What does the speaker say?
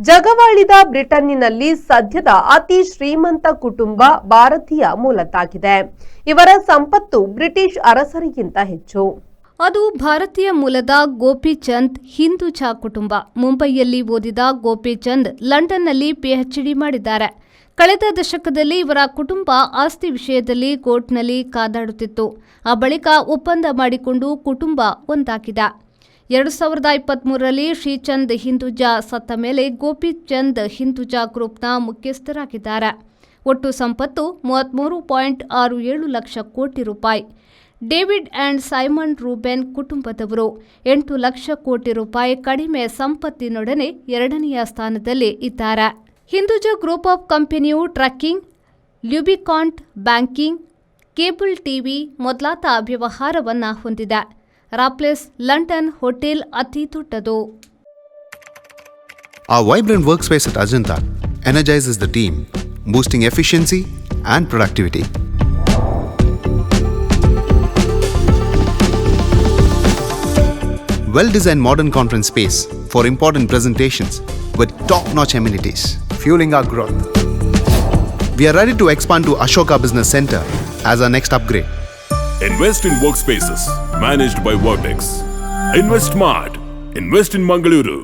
ಜಗವಾಳಿದ ಬ್ರಿಟನ್ನಿನಲ್ಲಿ ಸದ್ಯದ ಅತಿ ಶ್ರೀಮಂತ ಕುಟುಂಬ ಭಾರತೀಯ ಮೂಲದ್ದಾಗಿದೆ. ಇವರ ಸಂಪತ್ತು ಬ್ರಿಟಿಷ್ ಅರಸರಿಗಿಂತ ಹೆಚ್ಚು. ಅದು ಭಾರತೀಯ ಮೂಲದ ಗೋಪಿಚಂದ್ ಹಿಂದೂಜಾ ಕುಟುಂಬ. ಮುಂಬೈಯಲ್ಲಿ ಓದಿದ ಗೋಪಿಚಂದ್ ಲಂಡನ್ನಲ್ಲಿ ಪಿಎಚ್ಡಿ ಮಾಡಿದ್ದಾರೆ. ಕಳೆದ ದಶಕದಲ್ಲಿ ಇವರ ಕುಟುಂಬ ಆಸ್ತಿ ವಿಷಯದಲ್ಲಿ ಕೋರ್ಟ್ನಲ್ಲಿ ಕಾದಾಡುತ್ತಿತ್ತು. ಆ ಬಳಿಕ ಒಪ್ಪಂದ ಮಾಡಿಕೊಂಡು ಕುಟುಂಬ ಒಂದಾಗಿದೆ. 2023ರಲ್ಲಿ ಶ್ರೀಚಂದ್ ಹಿಂದೂಜಾ ಸತ್ತ ಮೇಲೆ ಗೋಪಿಚಂದ್ ಹಿಂದೂಜಾ ಗ್ರೂಪ್ನ ಮುಖ್ಯಸ್ಥರಾಗಿದ್ದಾರೆ. ಒಟ್ಟು ಸಂಪತ್ತು 33.67 ಲಕ್ಷ ಕೋಟಿ ರೂಪಾಯಿ. ಡೇವಿಡ್ ಅಂಡ್ ಸೈಮನ್ ರೂಬೆನ್ ಕುಟುಂಬದವರು 8 ಲಕ್ಷ ಕೋಟಿ ರೂಪಾಯಿ ಕಡಿಮೆ ಸಂಪತ್ತಿನೊಡನೆ ಎರಡನೆಯ ಸ್ಥಾನದಲ್ಲಿ ಇದ್ದಾರೆ. ಹಿಂದೂಜಾ ಗ್ರೂಪ್ ಆಫ್ ಕಂಪನಿಯು ಟ್ರಕ್ಕಿಂಗ್, ಲ್ಯೂಬಿಕಾಂಟ್, ಬ್ಯಾಂಕಿಂಗ್, ಕೇಬಲ್ ಟಿವಿ ಮೊದಲಾದ ವ್ಯವಹಾರವನ್ನು ಹೊಂದಿದೆ. ರಾಪ್ಲೆಸ್ ಲಂಡನ್ ಹೋಟೆಲ್ ಅತಿ ದೊಡ್ಡದು. Our vibrant workspace at Ajanta energizes the team, boosting efficiency and productivity. Well-designed modern conference space for important presentations with top-notch amenities, fueling our growth. We are ready to expand to Ashoka Business Center as our next upgrade. Invest in workspaces managed by Vertex. Invest smart. Invest in Mangaluru.